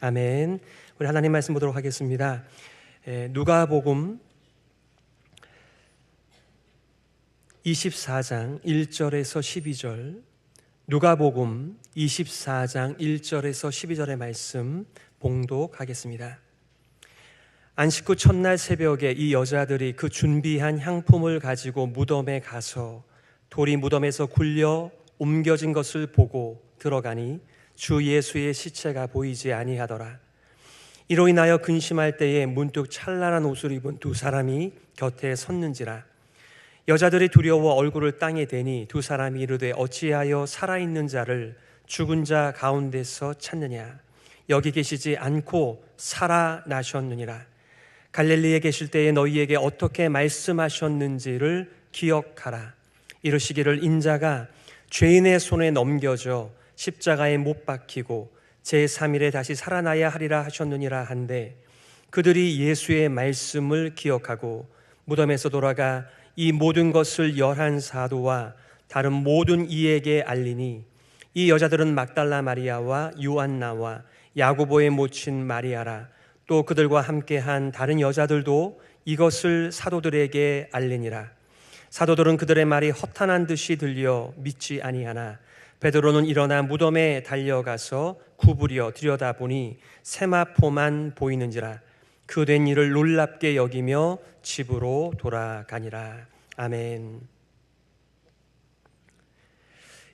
아멘. 우리 하나님 말씀 보도록 하겠습니다. 누가복음 24장 1절에서 12절, 누가복음 24장 1절에서 12절의 말씀 봉독하겠습니다. 안식 후 첫날 새벽에 이 여자들이 그 준비한 향품을 가지고 무덤에 가서 돌이 무덤에서 굴려 옮겨진 것을 보고 들어가니 주 예수의 시체가 보이지 아니하더라. 이로 인하여 근심할 때에 문득 찬란한 옷을 입은 두 사람이 곁에 섰는지라. 여자들이 두려워 얼굴을 땅에 대니 두 사람이 이르되 어찌하여 살아있는 자를 죽은 자 가운데서 찾느냐. 여기 계시지 않고 살아나셨느니라. 갈릴리에 계실 때에 너희에게 어떻게 말씀하셨는지를 기억하라. 이르시기를 인자가 죄인의 손에 넘겨져 십자가에 못 박히고 제3일에 다시 살아나야 하리라 하셨느니라 한데, 그들이 예수의 말씀을 기억하고 무덤에서 돌아가 이 모든 것을 11사도와 다른 모든 이에게 알리니, 이 여자들은 막달라 마리아와 요한나와 야고보의 모친 마리아라. 또 그들과 함께한 다른 여자들도 이것을 사도들에게 알리니라. 사도들은 그들의 말이 허탄한 듯이 들려 믿지 아니하나 베드로는 일어나 무덤에 달려가서 구부려 들여다보니 세마포만 보이는지라. 그 된 일을 놀랍게 여기며 집으로 돌아가니라. 아멘.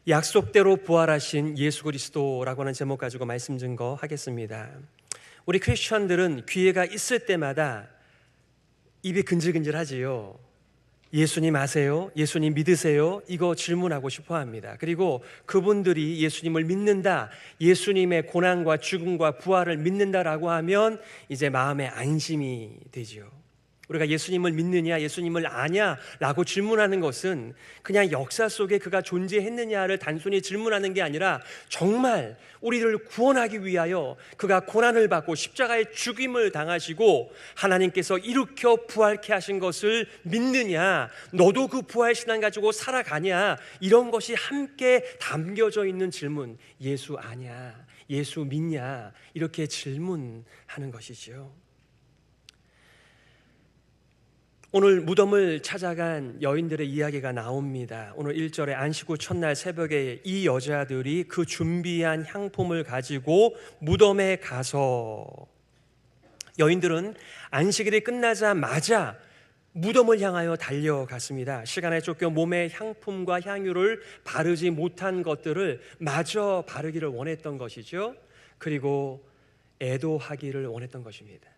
약속대로 부활하신 예수 그리스도라고 하는 제목 가지고 말씀 증거하겠습니다. 우리 크리스천들은 기회가 있을 때마다 입이 근질근질하지요. 예수님 아세요? 예수님 믿으세요? 이거 질문하고 싶어 합니다. 그리고 그분들이 예수님을 믿는다, 예수님의 고난과 죽음과 부활을 믿는다라고 하면 이제 마음에 안심이 되지요. 우리가 예수님을 믿느냐, 예수님을 아냐 라고 질문하는 것은 그냥 역사 속에 그가 존재했느냐를 단순히 질문하는 게 아니라 정말 우리를 구원하기 위하여 그가 고난을 받고 십자가의 죽임을 당하시고 하나님께서 일으켜 부활케 하신 것을 믿느냐, 너도 그 부활신앙 가지고 살아가냐, 이런 것이 함께 담겨져 있는 질문. 예수 아냐, 예수 믿냐, 이렇게 질문하는 것이지요. 오늘 무덤을 찾아간 여인들의 이야기가 나옵니다. 오늘 1절에 안식 후 첫날 새벽에 이 여자들이 그 준비한 향품을 가지고 무덤에 가서, 여인들은 안식일이 끝나자마자 무덤을 향하여 달려갔습니다. 시간에 쫓겨 몸에 향품과 향유를 바르지 못한 것들을 마저 바르기를 원했던 것이죠. 그리고 애도하기를 원했던 것입니다.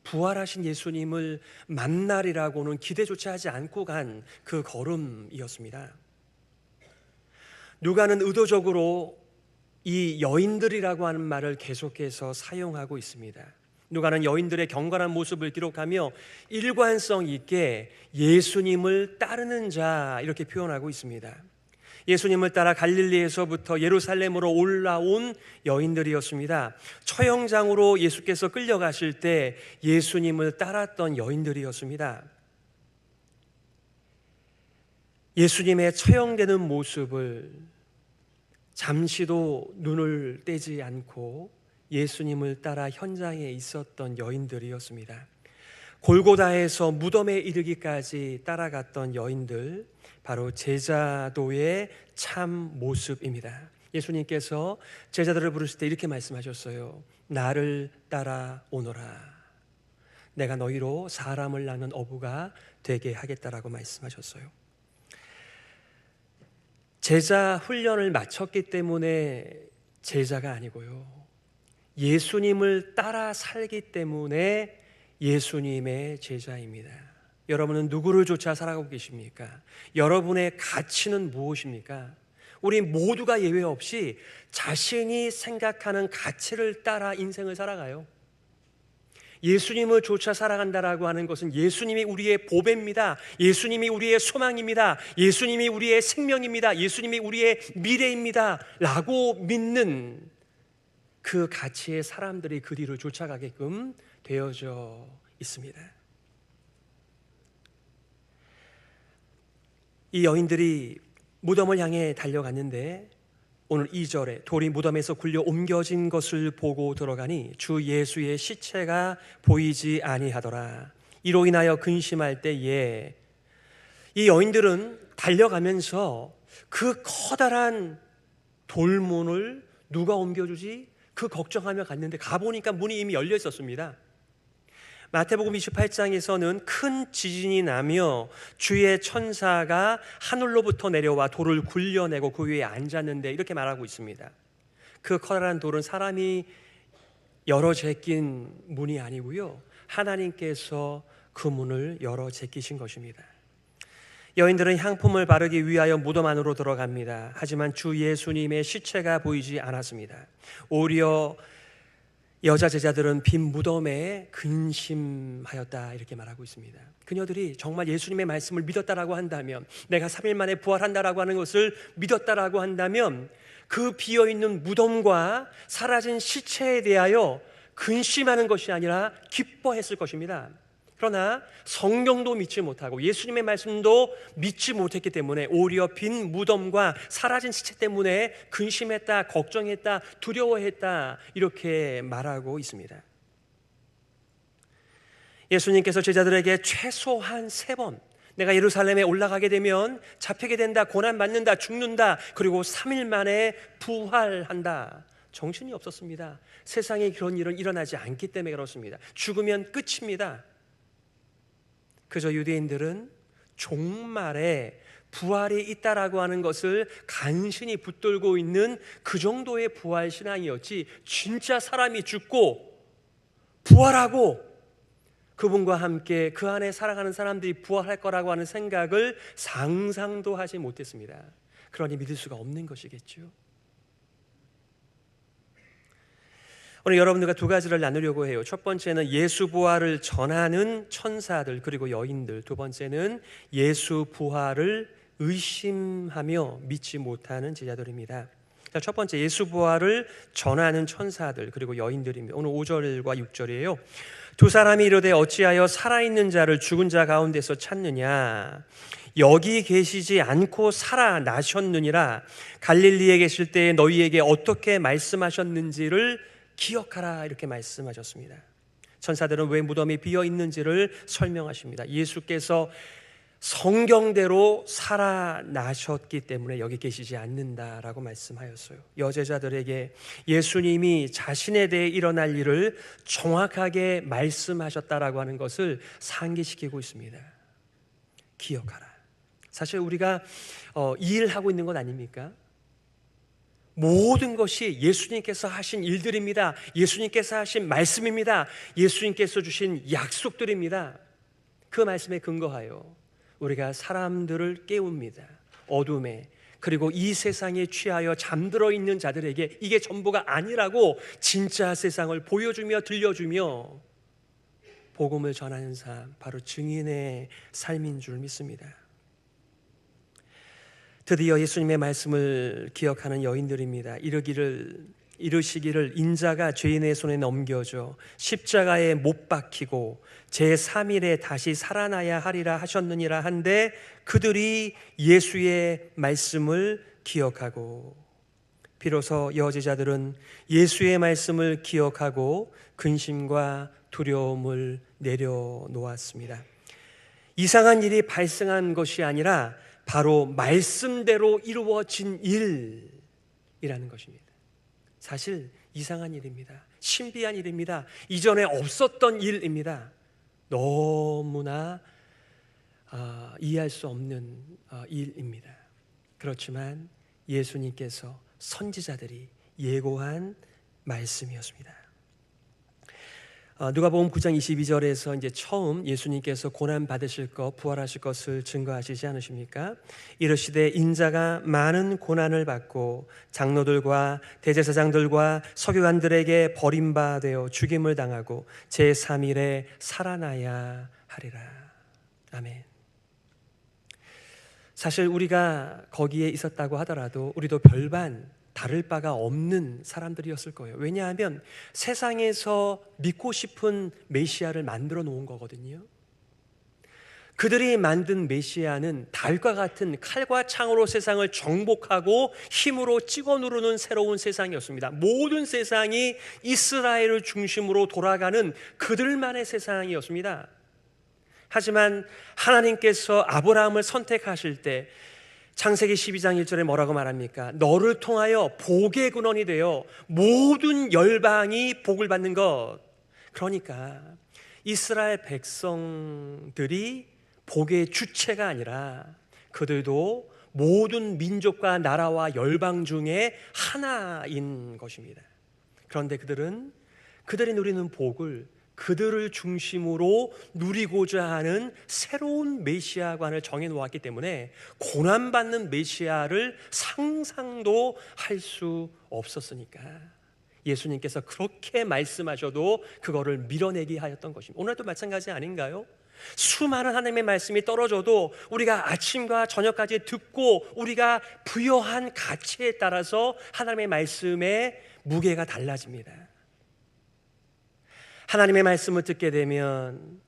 부활하신 예수님을 만나리라고는 기대조차 하지 않고 간 그 걸음이었습니다. 누가는 의도적으로 이 여인들이라고 하는 말을 계속해서 사용하고 있습니다. 누가는 여인들의 경건한 모습을 기록하며 일관성 있게 예수님을 따르는 자, 이렇게 표현하고 있습니다. 예수님을 따라 갈릴리에서부터 예루살렘으로 올라온 여인들이었습니다. 처형장으로 예수께서 끌려가실 때 예수님을 따랐던 여인들이었습니다. 예수님의 처형되는 모습을 잠시도 눈을 떼지 않고 예수님을 따라 현장에 있었던 여인들이었습니다. 골고다에서 무덤에 이르기까지 따라갔던 여인들, 바로 제자도의 참 모습입니다. 예수님께서 제자들을 부르실 때 이렇게 말씀하셨어요. 나를 따라오너라. 내가 너희로 사람을 낳는 어부가 되게 하겠다라고 말씀하셨어요. 제자 훈련을 마쳤기 때문에 제자가 아니고요, 예수님을 따라 살기 때문에 예수님의 제자입니다. 여러분은 누구를 쫓아 살아가고 계십니까? 여러분의 가치는 무엇입니까? 우리 모두가 예외 없이 자신이 생각하는 가치를 따라 인생을 살아가요. 예수님을 쫓아 살아간다라고 하는 것은 예수님이 우리의 보배입니다. 예수님이 우리의 소망입니다. 예수님이 우리의 생명입니다. 예수님이 우리의 미래입니다 라고 믿는 그 가치의 사람들이 그 뒤를 쫓아가게끔 되어져 있습니다. 이 여인들이 무덤을 향해 달려갔는데 오늘 2절에 돌이 무덤에서 굴려 옮겨진 것을 보고 들어가니 주 예수의 시체가 보이지 아니하더라. 이로 인하여 근심할 때에 이 여인들은 달려가면서 그 커다란 돌문을 누가 옮겨주지? 그 걱정하며 갔는데 가보니까 문이 이미 열려 있었습니다. 마태복음 28장에서는 큰 지진이 나며 주의 천사가 하늘로부터 내려와 돌을 굴려내고 그 위에 앉았는데 이렇게 말하고 있습니다. 그 커다란 돌은 사람이 열어 제낀 문이 아니고요, 하나님께서 그 문을 열어 제끼신 것입니다. 여인들은 향품을 바르기 위하여 무덤 안으로 들어갑니다. 하지만 주 예수님의 시체가 보이지 않았습니다. 오히려 여자 제자들은 빈 무덤에 근심하였다 이렇게 말하고 있습니다. 그녀들이 정말 예수님의 말씀을 믿었다라고 한다면, 내가 3일 만에 부활한다라고 하는 것을 믿었다라고 한다면 그 비어있는 무덤과 사라진 시체에 대하여 근심하는 것이 아니라 기뻐했을 것입니다. 그러나 성경도 믿지 못하고 예수님의 말씀도 믿지 못했기 때문에 오히려 빈 무덤과 사라진 시체 때문에 근심했다, 걱정했다, 두려워했다 이렇게 말하고 있습니다. 예수님께서 제자들에게 최소한 3번 내가 예루살렘에 올라가게 되면 잡히게 된다, 고난받는다, 죽는다, 그리고 3일 만에 부활한다. 정신이 없었습니다. 세상에 그런 일은 일어나지 않기 때문에 그렇습니다. 죽으면 끝입니다. 그저 유대인들은 종말에 부활이 있다라고 하는 것을 간신히 붙들고 있는 그 정도의 부활 신앙이었지, 진짜 사람이 죽고 부활하고 그분과 함께 그 안에 살아가는 사람들이 부활할 거라고 하는 생각을 상상도 하지 못했습니다. 그러니 믿을 수가 없는 것이겠죠. 오늘 여러분들과 2가지를 나누려고 해요. 첫 번째는 예수 부활을 전하는 천사들 그리고 여인들, 2번째는 예수 부활을 의심하며 믿지 못하는 제자들입니다. 자, 첫 번째 예수 부활을 전하는 천사들 그리고 여인들입니다. 오늘 5절과 6절이에요. 2 사람이 이르되 어찌하여 살아있는 자를 죽은 자 가운데서 찾느냐? 여기 계시지 않고 살아나셨느니라. 갈릴리에 계실 때에 너희에게 어떻게 말씀하셨는지를 기억하라 이렇게 말씀하셨습니다. 천사들은 왜 무덤이 비어 있는지를 설명하십니다. 예수께서 성경대로 살아나셨기 때문에 여기 계시지 않는다라고 말씀하였어요. 여제자들에게 예수님이 자신에 대해 일어날 일을 정확하게 말씀하셨다라고 하는 것을 상기시키고 있습니다. 기억하라. 사실 우리가 이 일을 하고 있는 것 아닙니까? 모든 것이 예수님께서 하신 일들입니다. 예수님께서 하신 말씀입니다. 예수님께서 주신 약속들입니다. 그 말씀에 근거하여 우리가 사람들을 깨웁니다. 어둠에, 그리고 이 세상에 취하여 잠들어 있는 자들에게 이게 전부가 아니라고 진짜 세상을 보여주며 들려주며 복음을 전하는 삶, 바로 증인의 삶인 줄 믿습니다. 드디어 예수님의 말씀을 기억하는 여인들입니다. 이르시기를 인자가 죄인의 손에 넘겨져 십자가에 못 박히고 제3일에 다시 살아나야 하리라 하셨느니라 한데 그들이 예수의 말씀을 기억하고, 비로소 여제자들은 예수의 말씀을 기억하고 근심과 두려움을 내려놓았습니다. 이상한 일이 발생한 것이 아니라 바로 말씀대로 이루어진 일이라는 것입니다. 사실 이상한 일입니다. 신비한 일입니다. 이전에 없었던 일입니다. 너무나 이해할 수 없는 일입니다. 그렇지만 예수님께서 선지자들이 예고한 말씀이었습니다. 누가복음 9장 22절에서 이제 처음 예수님께서 고난 받으실 것, 부활하실 것을 증거하시지 않으십니까? 이르시되 인자가 많은 고난을 받고 장로들과 대제사장들과 서기관들에게 버림받아 죽임을 당하고 제3일에 살아나야 하리라. 아멘. 사실 우리가 거기에 있었다고 하더라도 우리도 별반 다를 바가 없는 사람들이었을 거예요. 왜냐하면 세상에서 믿고 싶은 메시아를 만들어 놓은 거거든요. 그들이 만든 메시아는 달과 같은 칼과 창으로 세상을 정복하고 힘으로 찍어 누르는 새로운 세상이었습니다. 모든 세상이 이스라엘을 중심으로 돌아가는 그들만의 세상이었습니다. 하지만 하나님께서 아브라함을 선택하실 때 창세기 12장 1절에 뭐라고 말합니까? 너를 통하여 복의 근원이 되어 모든 열방이 복을 받는 것. 그러니까 이스라엘 백성들이 복의 주체가 아니라 그들도 모든 민족과 나라와 열방 중에 하나인 것입니다. 그런데 그들이 누리는 복을 그들을 중심으로 누리고자 하는 새로운 메시아관을 정해놓았기 때문에 고난받는 메시아를 상상도 할 수 없었으니까 예수님께서 그렇게 말씀하셔도 그거를 밀어내게 하였던 것입니다. 오늘도 마찬가지 아닌가요? 수많은 하나님의 말씀이 떨어져도 우리가 아침과 저녁까지 듣고 우리가 부여한 가치에 따라서 하나님의 말씀의 무게가 달라집니다. 하나님의 말씀을 듣게 되면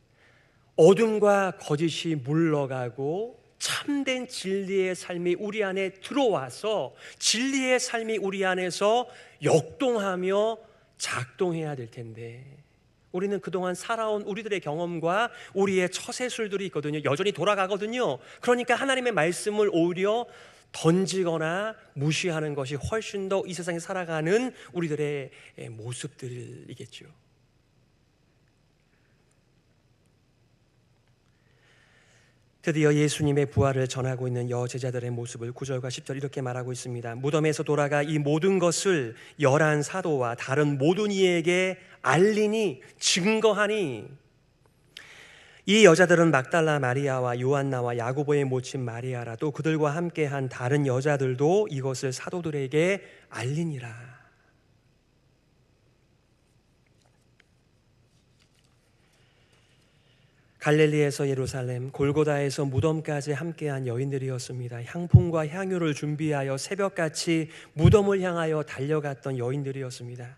어둠과 거짓이 물러가고 참된 진리의 삶이 우리 안에 들어와서 진리의 삶이 우리 안에서 역동하며 작동해야 될 텐데 우리는 그동안 살아온 우리들의 경험과 우리의 처세술들이 있거든요. 여전히 돌아가거든요. 그러니까 하나님의 말씀을 오히려 던지거나 무시하는 것이 훨씬 더 이 세상에 살아가는 우리들의 모습들이겠죠. 드디어 예수님의 부활을 전하고 있는 여제자들의 모습을 9절과 10절 이렇게 말하고 있습니다. 무덤에서 돌아가 이 모든 것을 열한 사도와 다른 모든 이에게 알리니 증거하니 이 여자들은 막달라 마리아와 요한나와 야고보의 모친 마리아라 또 그들과 함께한 다른 여자들도 이것을 사도들에게 알리니라. 갈릴리에서 예루살렘, 골고다에서 무덤까지 함께한 여인들이었습니다. 향품과 향유를 준비하여 새벽같이 무덤을 향하여 달려갔던 여인들이었습니다.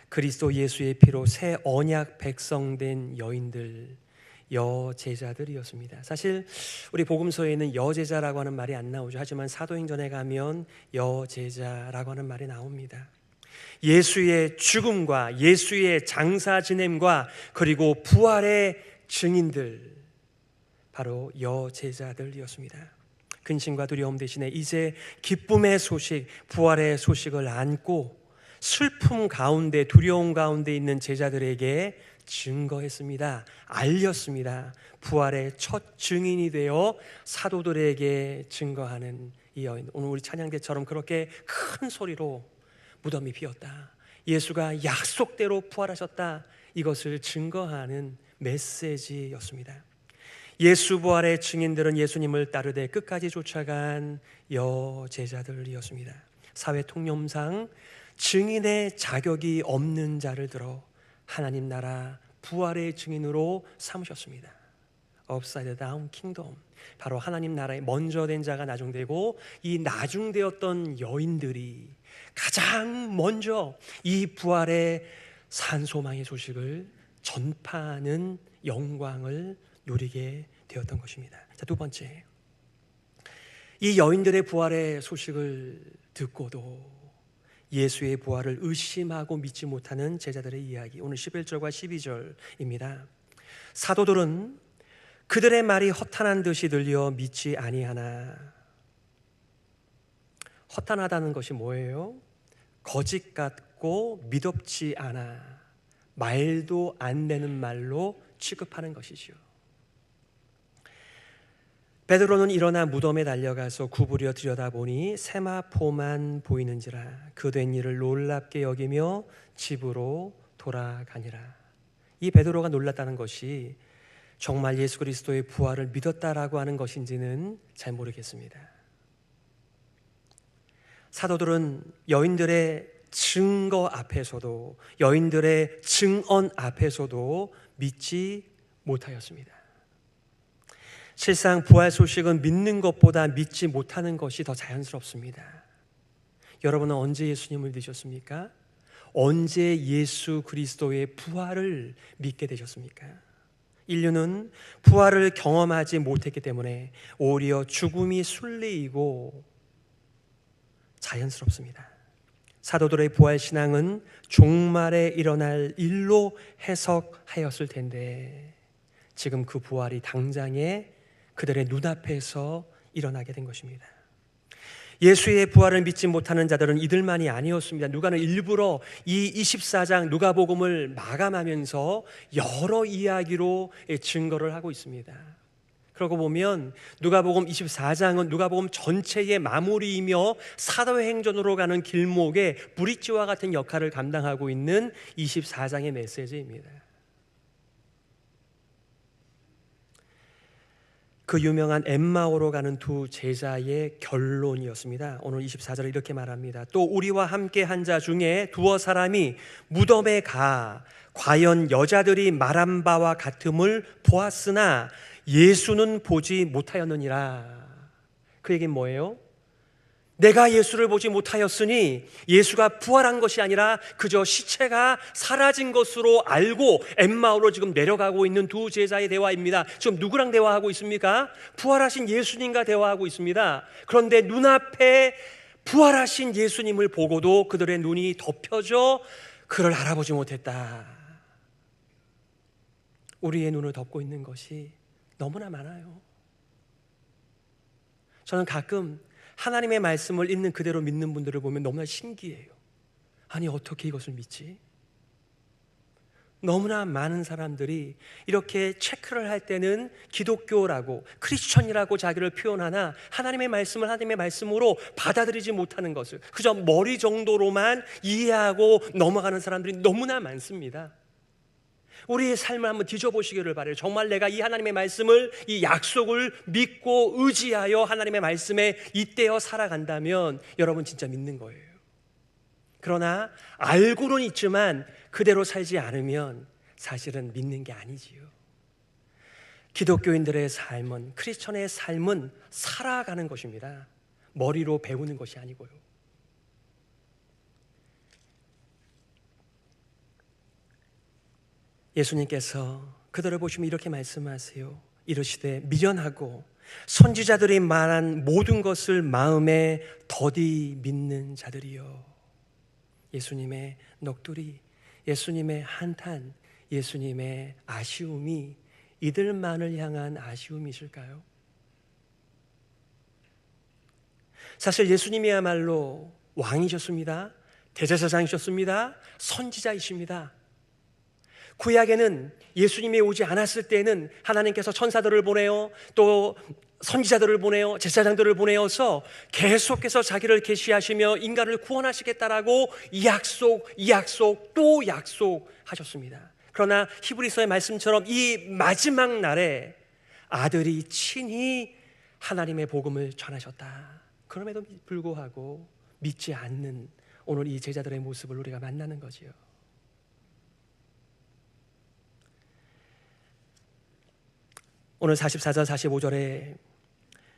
그리스도 예수의 피로 새 언약 백성된 여인들, 여제자들이었습니다. 사실 우리 복음서에는 여제자라고 하는 말이 안 나오죠. 하지만 사도행전에 가면 여제자라고 하는 말이 나옵니다. 예수의 죽음과 예수의 장사 지냄과 그리고 부활의 증인들, 바로 여제자들이었습니다. 근심과 두려움 대신에 이제 기쁨의 소식, 부활의 소식을 안고 슬픔 가운데 두려움 가운데 있는 제자들에게 증거했습니다. 알렸습니다. 부활의 첫 증인이 되어 사도들에게 증거하는 이 여인. 오늘 우리 찬양대처럼 그렇게 큰 소리로 무덤이 비었다, 예수가 약속대로 부활하셨다, 이것을 증거하는 메시지였습니다. 예수 부활의 증인들은 예수님을 따르되 끝까지 쫓아간 여제자들이었습니다. 사회 통념상 증인의 자격이 없는 자를 들어 하나님 나라 부활의 증인으로 삼으셨습니다. upside down kingdom, 바로 하나님 나라에 먼저 된 자가 나중되고 이 나중되었던 여인들이 가장 먼저 이 부활의 산소망의 소식을 전파하는 영광을 누리게 되었던 것입니다. 자, 두 번째, 이 여인들의 부활의 소식을 듣고도 예수의 부활을 의심하고 믿지 못하는 제자들의 이야기, 오늘 11절과 12절입니다. 사도들은 그들의 말이 허탄한 듯이 들려 믿지 아니하나. 허탄하다는 것이 뭐예요? 거짓 같고 믿업지 않아, 말도 안 되는 말로 취급하는 것이죠. 베드로는 일어나 무덤에 달려가서 구부려 들여다보니 세마포만 보이는지라 그 된 일을 놀랍게 여기며 집으로 돌아가니라. 이 베드로가 놀랐다는 것이 정말 예수 그리스도의 부활을 믿었다라고 하는 것인지는 잘 모르겠습니다. 사도들은 여인들의 증거 앞에서도, 여인들의 증언 앞에서도 믿지 못하였습니다. 실상 부활 소식은 믿는 것보다 믿지 못하는 것이 더 자연스럽습니다. 여러분은 언제 예수님을 믿으셨습니까? 언제 예수 그리스도의 부활을 믿게 되셨습니까? 인류는 부활을 경험하지 못했기 때문에 오히려 죽음이 순리이고 자연스럽습니다. 사도들의 부활신앙은 종말에 일어날 일로 해석하였을 텐데 지금 그 부활이 당장에 그들의 눈앞에서 일어나게 된 것입니다. 예수의 부활을 믿지 못하는 자들은 이들만이 아니었습니다. 누가는 일부러 이 24장 누가복음을 마감하면서 여러 이야기로 증거를 하고 있습니다. 그러고 보면 누가복음 24장은 누가복음 전체의 마무리이며 사도행전으로 가는 길목에 브릿지와 같은 역할을 감당하고 있는 24장의 메시지입니다. 그 유명한 엠마오로 가는 두 제자의 결론이었습니다. 오늘 24절에 이렇게 말합니다. 또 우리와 함께 한 자 중에 두어 사람이 무덤에 가 과연 여자들이 말한 바와 같음을 보았으나 예수는 보지 못하였느니라. 그 얘기는 뭐예요? 내가 예수를 보지 못하였으니 예수가 부활한 것이 아니라 그저 시체가 사라진 것으로 알고 엠마오로 지금 내려가고 있는 두 제자의 대화입니다. 지금 누구랑 대화하고 있습니까? 부활하신 예수님과 대화하고 있습니다. 그런데 눈앞에 부활하신 예수님을 보고도 그들의 눈이 덮여져 그를 알아보지 못했다. 우리의 눈을 덮고 있는 것이 너무나 많아요. 저는 가끔 하나님의 말씀을 있는 그대로 믿는 분들을 보면 너무나 신기해요. 아니 어떻게 이것을 믿지? 너무나 많은 사람들이 이렇게 체크를 할 때는 기독교라고 크리스천이라고 자기를 표현하나 하나님의 말씀을 하나님의 말씀으로 받아들이지 못하는 것을 그저 머리 정도로만 이해하고 넘어가는 사람들이 너무나 많습니다. 우리의 삶을 한번 뒤져보시기를 바라요. 정말 내가 이 하나님의 말씀을, 이 약속을 믿고 의지하여 하나님의 말씀에 잇대어 살아간다면 여러분 진짜 믿는 거예요. 그러나 알고는 있지만 그대로 살지 않으면 사실은 믿는 게 아니지요. 기독교인들의 삶은, 크리스천의 삶은 살아가는 것입니다. 머리로 배우는 것이 아니고요. 예수님께서 그들을 보시면 이렇게 말씀하세요. 이르시되 미련하고 선지자들이 말한 모든 것을 마음에 더디 믿는 자들이요. 예수님의 넋두리, 예수님의 한탄, 예수님의 아쉬움이 이들만을 향한 아쉬움이실까요? 사실 예수님이야말로 왕이셨습니다. 대제사장이셨습니다. 선지자이십니다. 구약에는 예수님이 오지 않았을 때는 하나님께서 천사들을 보내어 또 선지자들을 보내어 제사장들을 보내어서 계속해서 자기를 계시하시며 인간을 구원하시겠다라고 약속 또 약속하셨습니다. 그러나 히브리서의 말씀처럼 이 마지막 날에 아들이 친히 하나님의 복음을 전하셨다. 그럼에도 불구하고 믿지 않는 오늘 이 제자들의 모습을 우리가 만나는 거지요. 오늘 44절 45절에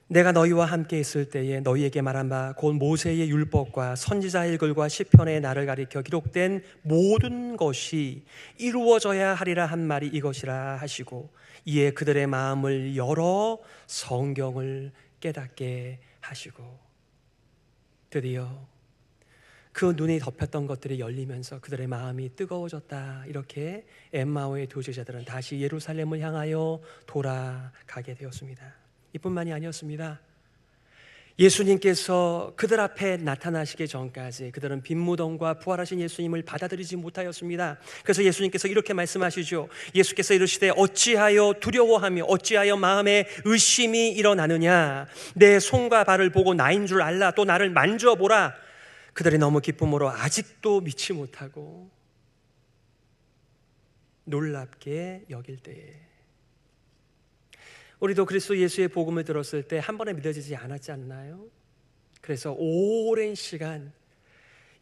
내가 너희와 함께 있을 때에 너희에게 말한 바 곧 모세의 율법과 선지자의 글과 시편의 나를 가리켜 기록된 모든 것이 이루어져야 하리라 한 말이 이것이라 하시고 이에 그들의 마음을 열어 성경을 깨닫게 하시고 드디어 그 눈이 덮였던 것들이 열리면서 그들의 마음이 뜨거워졌다. 이렇게 엠마오의 두 제자들은 다시 예루살렘을 향하여 돌아가게 되었습니다. 이뿐만이 아니었습니다. 예수님께서 그들 앞에 나타나시기 전까지 그들은 빈무덤과 부활하신 예수님을 받아들이지 못하였습니다. 그래서 예수님께서 이렇게 말씀하시죠. 예수께서 이르시되 어찌하여 두려워하며 어찌하여 마음에 의심이 일어나느냐. 내 손과 발을 보고 나인 줄 알라. 또 나를 만져보라. 그들이 너무 기쁨으로 아직도 믿지 못하고 놀랍게 여길 때에 우리도 그리스도 예수의 복음을 들었을 때 한 번에 믿어지지 않았지 않나요? 그래서 오랜 시간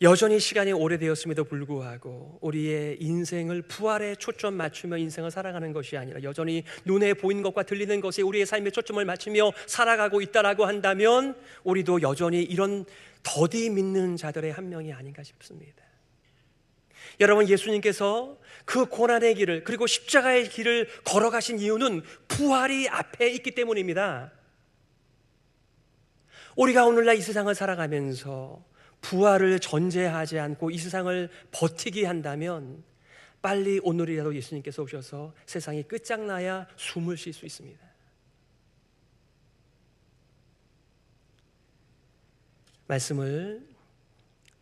여전히 시간이 오래되었음에도 불구하고 우리의 인생을 부활에 초점 맞추며 인생을 살아가는 것이 아니라 여전히 눈에 보이는 것과 들리는 것에 우리의 삶에 초점을 맞추며 살아가고 있다라고 한다면 우리도 여전히 이런 더디 믿는 자들의 한 명이 아닌가 싶습니다. 여러분, 예수님께서 그 고난의 길을, 그리고 십자가의 길을 걸어가신 이유는 부활이 앞에 있기 때문입니다. 우리가 오늘날 이 세상을 살아가면서 부활을 전제하지 않고 이 세상을 버티게 한다면 빨리 오늘이라도 예수님께서 오셔서 세상이 끝장나야 숨을 쉴 수 있습니다. 말씀을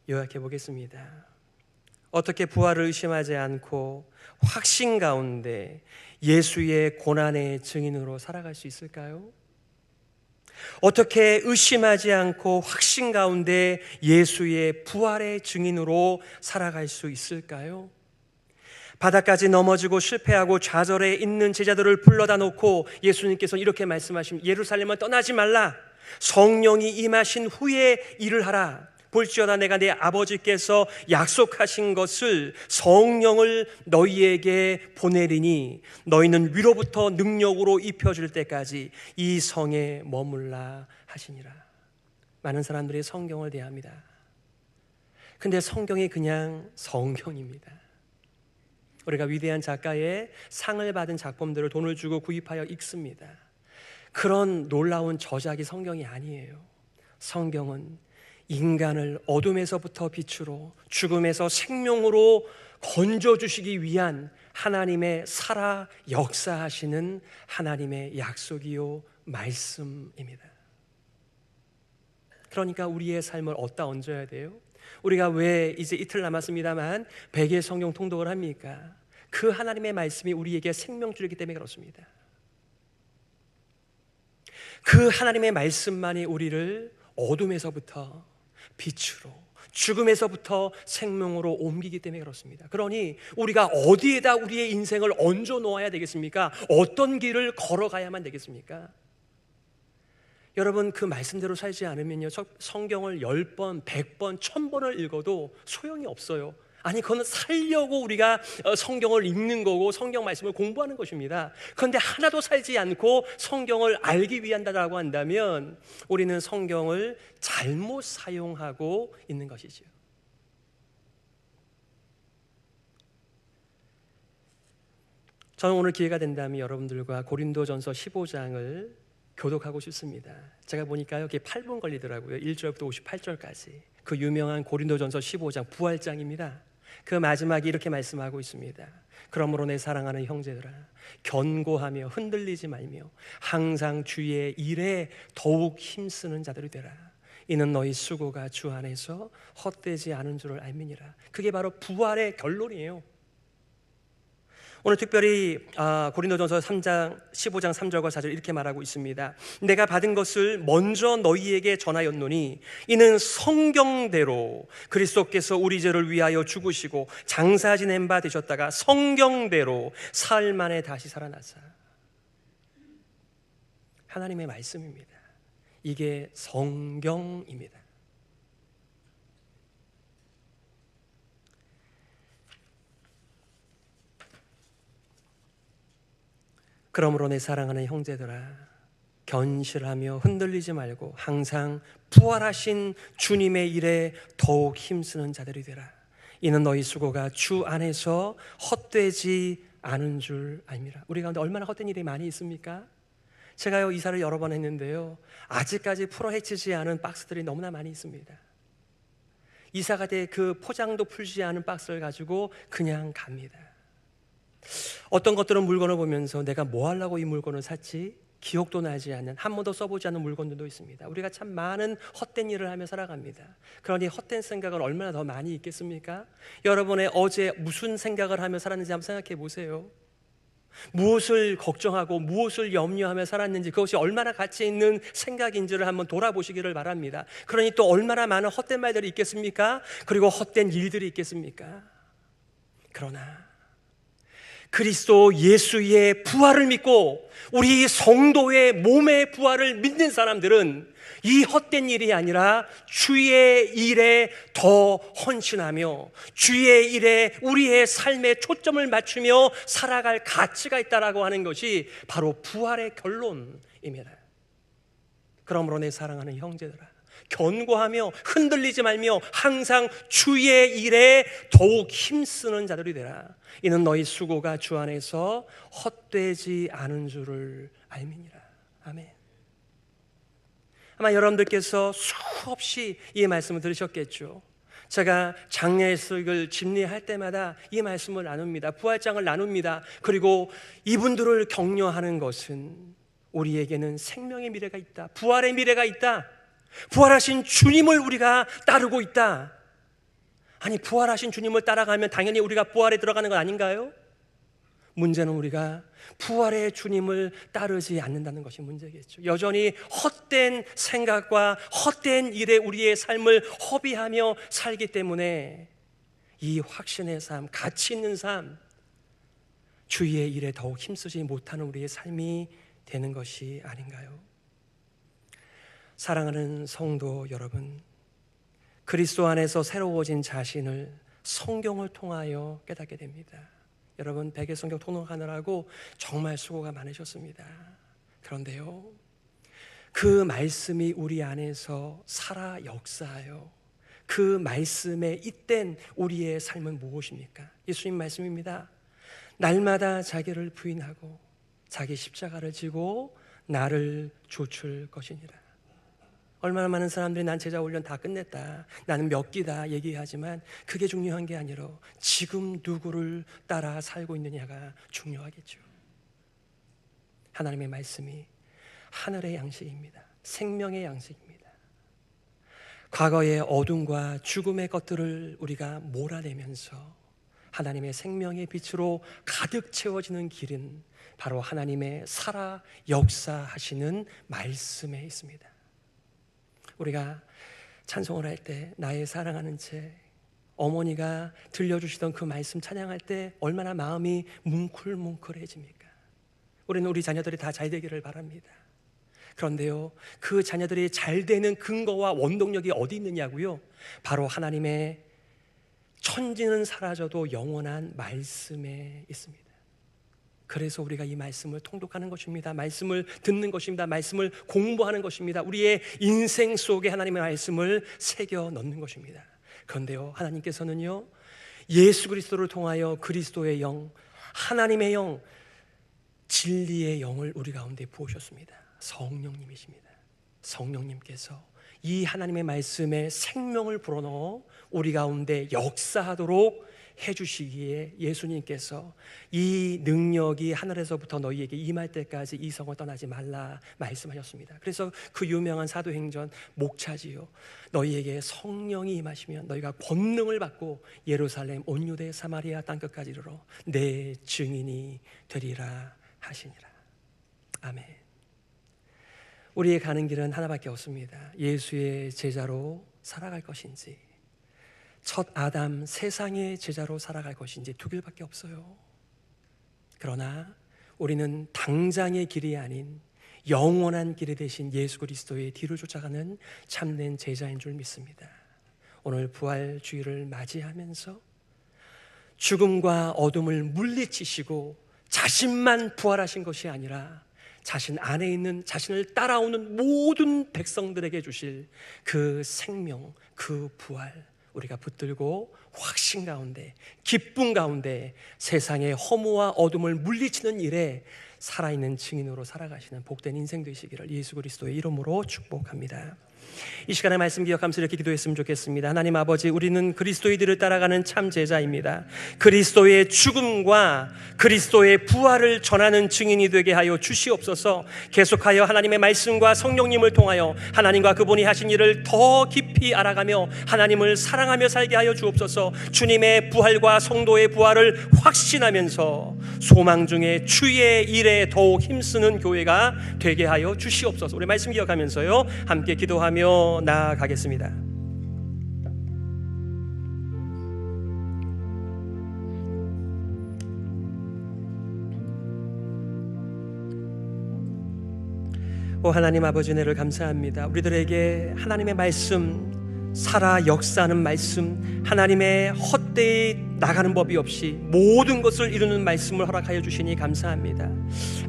요약해 보겠습니다. 어떻게 부활을 의심하지 않고 확신 가운데 예수의 고난의 증인으로 살아갈 수 있을까요? 어떻게 의심하지 않고 확신 가운데 예수의 부활의 증인으로 살아갈 수 있을까요? 바닥까지 넘어지고 실패하고 좌절해 있는 제자들을 불러다 놓고 예수님께서 이렇게 말씀하십니다. 예루살렘을 떠나지 말라. 성령이 임하신 후에 일을 하라. 볼지어다 내가 내 아버지께서 약속하신 것을 성령을 너희에게 보내리니 너희는 위로부터 능력으로 입혀줄 때까지 이 성에 머물라 하시니라. 많은 사람들이 성경을 대합니다. 근데 성경이 그냥 성경입니다. 우리가 위대한 작가의 상을 받은 작품들을 돈을 주고 구입하여 읽습니다. 그런 놀라운 저작이 성경이 아니에요. 성경은 인간을 어둠에서부터 빛으로, 죽음에서 생명으로 건져주시기 위한 하나님의 살아 역사하시는 하나님의 약속이요 말씀입니다. 그러니까 우리의 삶을 어디다 얹어야 돼요? 우리가 왜 이제 이틀 남았습니다만 100일 성경 통독을 합니까? 그 하나님의 말씀이 우리에게 생명줄이기 때문에 그렇습니다. 그 하나님의 말씀만이 우리를 어둠에서부터 빛으로, 죽음에서부터 생명으로 옮기기 때문에 그렇습니다. 그러니 우리가 어디에다 우리의 인생을 얹어 놓아야 되겠습니까? 어떤 길을 걸어가야만 되겠습니까? 여러분, 그 말씀대로 살지 않으면요, 성경을 10번, 100번, 1000번을 읽어도 소용이 없어요. 아니, 그건 살려고 우리가 성경을 읽는 거고 성경 말씀을 공부하는 것입니다. 그런데 하나도 살지 않고 성경을 알기 위한다라고 한다면 우리는 성경을 잘못 사용하고 있는 것이죠. 저는 오늘 기회가 된다면 여러분들과 고린도전서 15장을 교독하고 싶습니다. 제가 보니까 여기 8분 걸리더라고요. 1절부터 58절까지. 그 유명한 고린도전서 15장 부활장입니다. 그 마지막에 이렇게 말씀하고 있습니다. 그러므로 내 사랑하는 형제들아, 견고하며 흔들리지 말며 항상 주의 일에 더욱 힘쓰는 자들이 되라. 이는 너희 수고가 주 안에서 헛되지 않은 줄을 알미니라. 그게 바로 부활의 결론이에요. 오늘 특별히 고린도전서 15장 3절과 4절 이렇게 말하고 있습니다. 내가 받은 것을 먼저 너희에게 전하였노니 이는 성경대로 그리스도께서 우리 죄를 위하여 죽으시고 장사 지낸 바 되셨다가 성경대로 사흘 만에 다시 살아나사. 하나님의 말씀입니다. 이게 성경입니다. 그러므로 내 사랑하는 형제들아, 견실하며 흔들리지 말고 항상 부활하신 주님의 일에 더욱 힘쓰는 자들이 되라. 이는 너희 수고가 주 안에서 헛되지 않은 줄 알미라. 우리 가운데 얼마나 헛된 일이 많이 있습니까? 제가요, 이사를 여러 번 했는데요, 아직까지 풀어헤치지 않은 박스들이 너무나 많이 있습니다. 이사가 돼 그 포장도 풀지 않은 박스를 가지고 그냥 갑니다. 어떤 것들은 물건을 보면서 내가 뭐 하려고 이 물건을 샀지? 기억도 나지 않는, 한 번도 써보지 않은 물건들도 있습니다. 우리가 참 많은 헛된 일을 하며 살아갑니다. 그러니 헛된 생각은 얼마나 더 많이 있겠습니까? 여러분의 어제 무슨 생각을 하며 살았는지 한번 생각해 보세요. 무엇을 걱정하고 무엇을 염려하며 살았는지, 그것이 얼마나 가치 있는 생각인지를 한번 돌아보시기를 바랍니다. 그러니 또 얼마나 많은 헛된 말들이 있겠습니까? 그리고 헛된 일들이 있겠습니까? 그러나 그리스도 예수의 부활을 믿고 우리 성도의 몸의 부활을 믿는 사람들은 이 헛된 일이 아니라 주의 일에 더 헌신하며 주의 일에 우리의 삶의 초점을 맞추며 살아갈 가치가 있다라고 하는 것이 바로 부활의 결론입니다. 그러므로 내 사랑하는 형제들아, 견고하며 흔들리지 말며 항상 주의 일에 더욱 힘쓰는 자들이 되라. 이는 너희 수고가 주 안에서 헛되지 않은 줄을 알미니라. 아멘. 아마 여러분들께서 수없이 이 말씀을 들으셨겠죠. 제가 장례식을 집례할 때마다 이 말씀을 나눕니다. 부활장을 나눕니다. 그리고 이분들을 격려하는 것은 우리에게는 생명의 미래가 있다, 부활의 미래가 있다, 부활하신 주님을 우리가 따르고 있다. 아니, 부활하신 주님을 따라가면 당연히 우리가 부활에 들어가는 것 아닌가요? 문제는 우리가 부활의 주님을 따르지 않는다는 것이 문제겠죠. 여전히 헛된 생각과 헛된 일에 우리의 삶을 허비하며 살기 때문에 이 확신의 삶, 가치 있는 삶, 주의 일에 더욱 힘쓰지 못하는 우리의 삶이 되는 것이 아닌가요? 사랑하는 성도 여러분, 그리스도 안에서 새로워진 자신을 성경을 통하여 깨닫게 됩니다. 여러분, 백의 성경 통독하느라고 정말 수고가 많으셨습니다. 그런데요, 그 말씀이 우리 안에서 살아 역사하여 그 말씀에 잇된 우리의 삶은 무엇입니까? 예수님 말씀입니다. 날마다 자기를 부인하고 자기 십자가를 지고 나를 좇을 것이니라. 얼마나 많은 사람들이 난 제자 훈련 다 끝냈다, 나는 몇 기다 얘기하지만 그게 중요한 게 아니라 지금 누구를 따라 살고 있느냐가 중요하겠죠. 하나님의 말씀이 하늘의 양식입니다. 생명의 양식입니다. 과거의 어둠과 죽음의 것들을 우리가 몰아내면서 하나님의 생명의 빛으로 가득 채워지는 길은 바로 하나님의 살아 역사하시는 말씀에 있습니다. 우리가 찬송을 할 때 나의 사랑하는 채, 어머니가 들려주시던 그 말씀 찬양할 때 얼마나 마음이 뭉클뭉클해집니까? 우리는 우리 자녀들이 다 잘 되기를 바랍니다. 그런데요, 그 자녀들이 잘 되는 근거와 원동력이 어디 있느냐고요? 바로 하나님의 천지는 사라져도 영원한 말씀에 있습니다. 그래서 우리가 이 말씀을 통독하는 것입니다. 말씀을 듣는 것입니다. 말씀을 공부하는 것입니다. 우리의 인생 속에 하나님의 말씀을 새겨 넣는 것입니다. 그런데요, 하나님께서는요, 예수 그리스도를 통하여 그리스도의 영, 하나님의 영, 진리의 영을 우리 가운데 부으셨습니다. 성령님이십니다. 성령님께서 이 하나님의 말씀에 생명을 불어넣어 우리 가운데 역사하도록 해주시기에 예수님께서 이 능력이 하늘에서부터 너희에게 임할 때까지 이 성을 떠나지 말라 말씀하셨습니다. 그래서 그 유명한 사도행전 목차지요, 너희에게 성령이 임하시면 너희가 권능을 받고 예루살렘 온 유대 사마리아 땅끝까지 이르러 내 증인이 되리라 하시니라. 아멘. 우리의 가는 길은 하나밖에 없습니다. 예수의 제자로 살아갈 것인지, 첫 아담 세상의 제자로 살아갈 것인지 두 길밖에 없어요. 그러나 우리는 당장의 길이 아닌 영원한 길이 되신 예수 그리스도의 뒤를 쫓아가는 참된 제자인 줄 믿습니다. 오늘 부활 주일을 맞이하면서 죽음과 어둠을 물리치시고 자신만 부활하신 것이 아니라 자신 안에 있는 자신을 따라오는 모든 백성들에게 주실 그 생명, 그 부활, 우리가 붙들고 확신 가운데, 기쁨 가운데 세상의 허무와 어둠을 물리치는 일에 살아있는 증인으로 살아가시는 복된 인생 되시기를 예수 그리스도의 이름으로 축복합니다. 이 시간에 말씀 기억하면서 이렇게 기도했으면 좋겠습니다. 하나님 아버지, 우리는 그리스도의 뒤를 따라가는 참 제자입니다. 그리스도의 죽음과 그리스도의 부활을 전하는 증인이 되게 하여 주시옵소서. 계속하여 하나님의 말씀과 성령님을 통하여 하나님과 그분이 하신 일을 더 깊이 알아가며 하나님을 사랑하며 살게 하여 주옵소서. 주님의 부활과 성도의 부활을 확신하면서 소망 중에 주의 일에 더욱 힘쓰는 교회가 되게 하여 주시옵소서. 우리 말씀 기억하면서요, 함께 기도하며 나아가겠습니다. 오 하나님 아버지, 은혜를 감사합니다. 우리들에게 하나님의 말씀, 살아 역사하는 말씀, 하나님의 헛되이 나가는 법이 없이 모든 것을 이루는 말씀을 허락하여 주시니 감사합니다.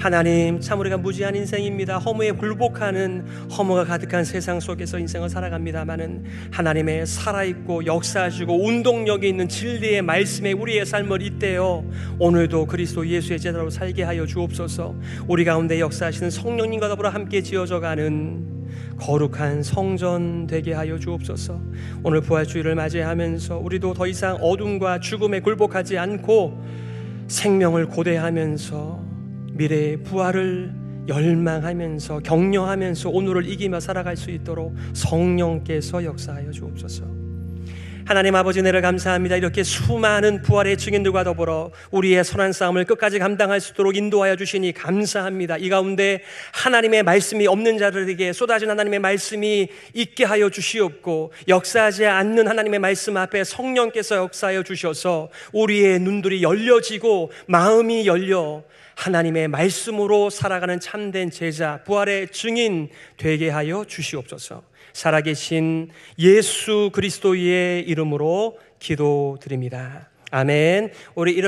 하나님, 참 우리가 무지한 인생입니다. 허무에 굴복하는, 허무가 가득한 세상 속에서 인생을 살아갑니다마는 하나님의 살아있고 역사하시고 운동력이 있는 진리의 말씀에 우리의 삶을 잇대어 오늘도 그리스도 예수의 제자로 살게 하여 주옵소서. 우리 가운데 역사하시는 성령님과 더불어 함께 지어져가는 거룩한 성전 되게 하여 주옵소서. 오늘 부활주의를 맞이하면서 우리도 더 이상 어둠과 죽음에 굴복하지 않고 생명을 고대하면서 미래의 부활을 열망하면서 격려하면서 오늘을 이기며 살아갈 수 있도록 성령께서 역사하여 주옵소서. 하나님 아버지, 은혜를 감사합니다. 이렇게 수많은 부활의 증인들과 더불어 우리의 선한 싸움을 끝까지 감당할 수 있도록 인도하여 주시니 감사합니다. 이 가운데 하나님의 말씀이 없는 자들에게 쏟아진 하나님의 말씀이 있게 하여 주시옵고, 역사하지 않는 하나님의 말씀 앞에 성령께서 역사하여 주셔서 우리의 눈들이 열려지고 마음이 열려 하나님의 말씀으로 살아가는 참된 제자, 부활의 증인 되게 하여 주시옵소서. 살아계신 예수 그리스도의 이름으로 기도드립니다. 아멘. 우리